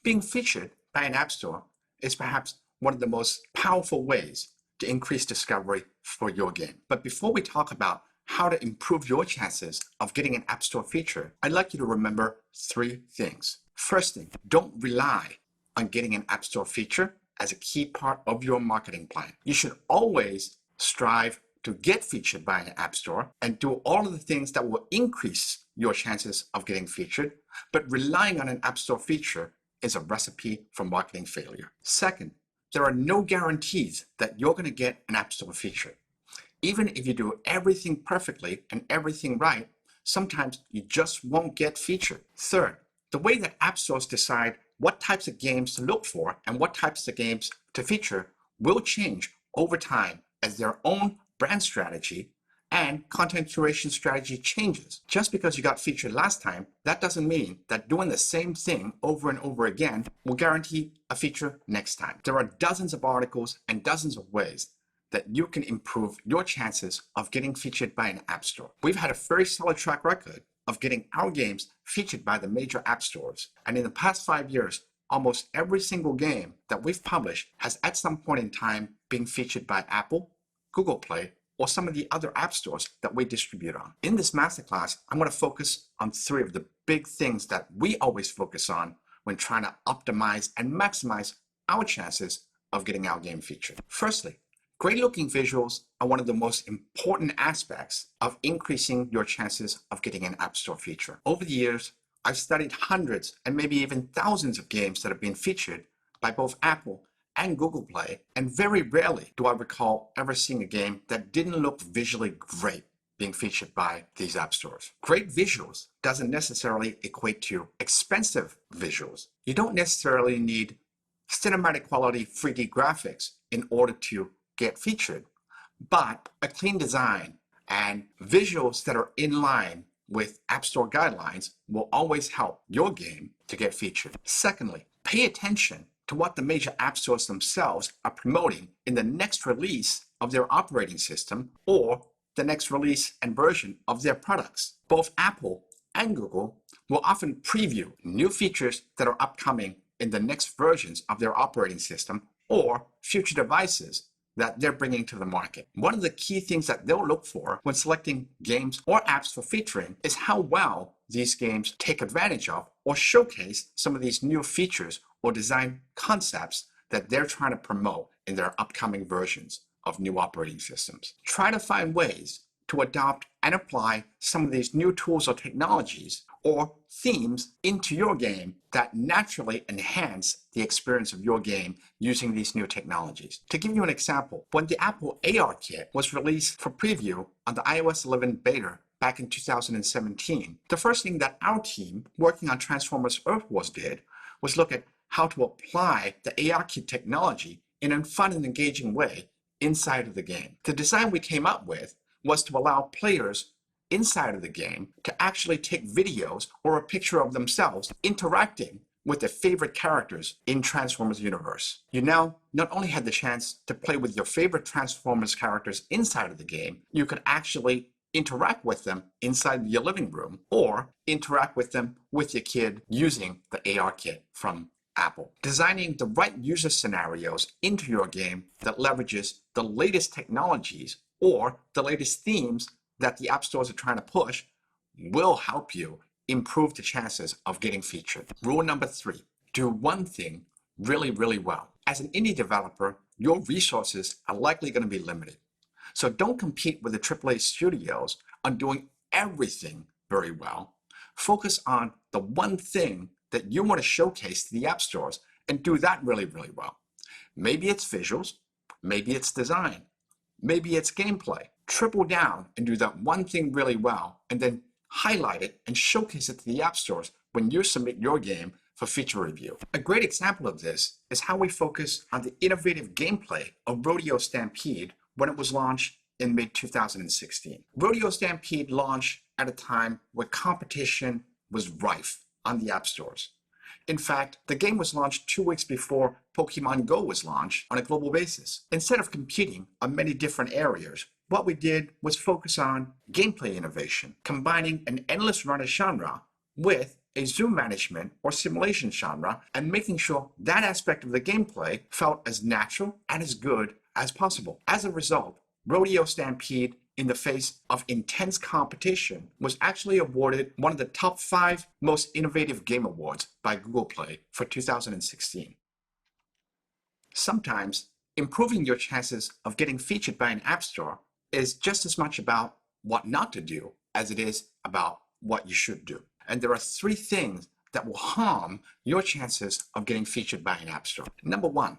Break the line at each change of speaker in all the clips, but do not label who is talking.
Being featured by an app store is perhaps one of the most powerful ways to increase discovery for your game. But before we talk about how to improve your chances of getting an app store feature, I'd like you to remember three things. First thing, don't rely on getting an app store feature as a key part of your marketing plan. You should always strive to get featured by an app store and do all of the things that will increase your chances of getting featured, but relying on an app store feature is a recipe for marketing failure. Second, there are no guarantees that you're going to get an app store feature. Even if you do everything perfectly and everything right, sometimes you just won't get featured. Third, the way that app stores decide what types of games to look for and what types of games to feature will change over time as their own brand strategy and content curation strategy changes. Just because you got featured last time, that doesn't mean that doing the same thing over and over again will guarantee a feature next time. There are dozens of articles and dozens of ways that you can improve your chances of getting featured by an app store. We've had a very solid track record of getting our games featured by the major app stores. And in the past 5 years, almost every single game that we've published has at some point in time been featured by Apple, Google Play, or some of the other app stores that we distribute on. In this masterclass, I'm going to focus on three of the big things that we always focus on when trying to optimize and maximize our chances of getting our game featured. Firstly, great looking visuals are one of the most important aspects of increasing your chances of getting an app store feature. Over the years, I've studied hundreds and maybe even thousands of games that have been featured by both Apple and Google Play, and very rarely do I recall ever seeing a game that didn't look visually great being featured by these app stores. Great visuals doesn't necessarily equate to expensive visuals. You don't necessarily need cinematic quality 3D graphics in order to get featured, but a clean design and visuals that are in line with App Store guidelines will always help your game to get featured. Secondly, pay attention to what the major app stores themselves are promoting in the next release of their operating system or the next release and version of their products. Both Apple and Google will often preview new features that are upcoming in the next versions of their operating system or future devices that they're bringing to the market. One of the key things that they'll look for when selecting games or apps for featuring is how well these games take advantage of or showcase some of these new features or design concepts that they're trying to promote in their upcoming versions of new operating systems. Try to find ways to adopt and apply some of these new tools or technologies or themes into your game that naturally enhance the experience of your game using these new technologies. To give you an example, when the Apple ARKit was released for preview on the iOS 11 beta back in 2017, the first thing that our team working on Transformers Earth Wars did was look at how to apply the ARKit technology in a fun and engaging way inside of the game. The design we came up with was to allow players inside of the game to actually take videos or a picture of themselves interacting with their favorite characters in Transformers universe. You now not only had the chance to play with your favorite Transformers characters inside of the game, you could actually interact with them inside your living room or interact with them with your kid using the ARKit from Apple. Designing the right user scenarios into your game that leverages the latest technologies or the latest themes that the app stores are trying to push will help you improve the chances of getting featured. Rule number 3, do one thing really, really well. As an indie developer, your resources are likely going to be limited. So don't compete with the AAA studios on doing everything very well. Focus on the one thing that you want to showcase to the app stores and do that really, really well. Maybe it's visuals, maybe it's design, maybe it's gameplay. Triple down and do that one thing really well and then highlight it and showcase it to the app stores when you submit your game for feature review. A great example of this is how we focus on the innovative gameplay of Rodeo Stampede when it was launched in mid-2016. Rodeo Stampede launched at a time where competition was rife on the app stores. In fact, the game was launched 2 weeks before Pokemon Go was launched on a global basis. Instead of competing on many different areas, what we did was focus on gameplay innovation, combining an endless runner genre with a zoom management or simulation genre and making sure that aspect of the gameplay felt as natural and as good as possible. As a result, Rodeo Stampede, in the face of intense competition, was actually awarded one of the top 5 most innovative game awards by Google Play for 2016. Sometimes, improving your chances of getting featured by an app store is just as much about what not to do as it is about what you should do. And there are 3 things that will harm your chances of getting featured by an app store. Number 1,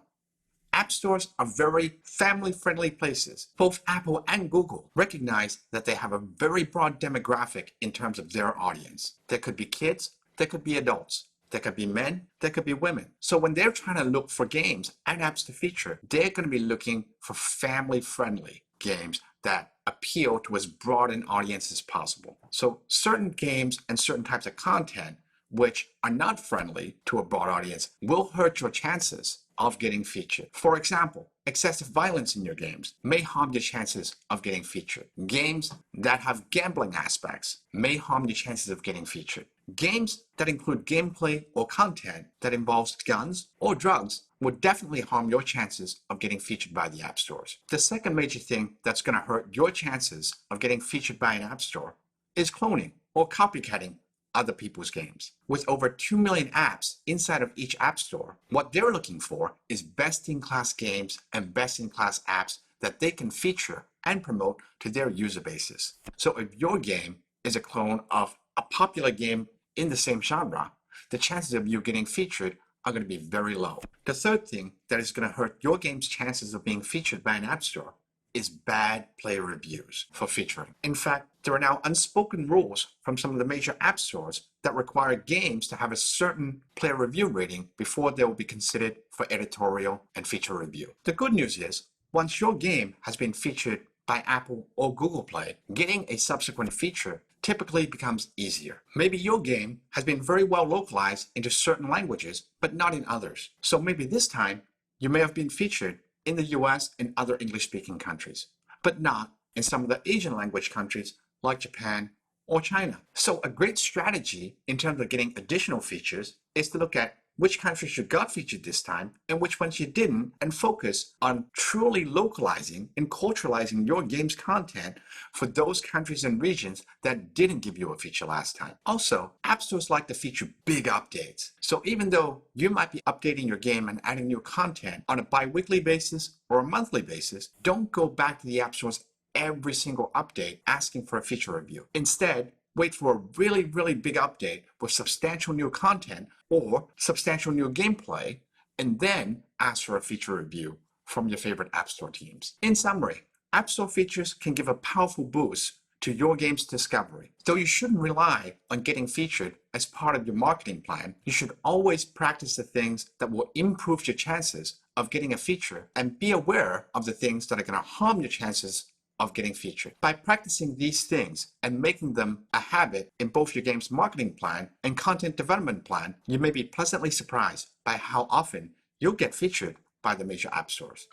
app stores are very family-friendly places. Both Apple and Google recognize that they have a very broad demographic in terms of their audience. There could be kids, there could be adults, there could be men, there could be women. So when they're trying to look for games and apps to feature, they're going to be looking for family-friendly games that appeal to as broad an audience as possible. So certain games and certain types of content which are not friendly to a broad audience will hurt your chances of getting featured. For example, excessive violence in your games may harm your chances of getting featured. Games that have gambling aspects may harm your chances of getting featured. Games that include gameplay or content that involves guns or drugs would definitely harm your chances of getting featured by the app stores. The second major thing that's going to hurt your chances of getting featured by an app store is cloning or copycatting other people's games. With over 2 million apps inside of each app store, what they're looking for is best-in-class games and best-in-class apps that they can feature and promote to their user bases. So if your game is a clone of a popular game in the same genre, the chances of you getting featured are going to be very low. The third thing that is going to hurt your game's chances of being featured by an app store is bad player reviews for featuring. In fact, there are now unspoken rules from some of the major app stores that require games to have a certain player review rating before they will be considered for editorial and feature review. The good news is, once your game has been featured by Apple or Google Play, getting a subsequent feature typically becomes easier. Maybe your game has been very well localized into certain languages, but not in others. So maybe this time, you may have been featured in the US and other English-speaking countries, but not in some of the Asian language countries like Japan or China. So a great strategy in terms of getting additional features is to look at which countries you got featured this time and which ones you didn't, and focus on truly localizing and culturalizing your game's content for those countries and regions that didn't give you a feature last time. Also, app stores like to feature big updates. So even though you might be updating your game and adding new content on a bi-weekly basis or a monthly basis, don't go back to the app stores every single update asking for a feature review. Instead, wait for a really, really big update with substantial new content or substantial new gameplay, and then ask for a feature review from your favorite App Store teams. In summary, App Store features can give a powerful boost to your game's discovery. Though you shouldn't rely on getting featured as part of your marketing plan, you should always practice the things that will improve your chances of getting a feature, and be aware of the things that are going to harm your chances of getting featured. By practicing these things and making them a habit in both your game's marketing plan and content development plan, you may be pleasantly surprised by how often you'll get featured by the major app stores.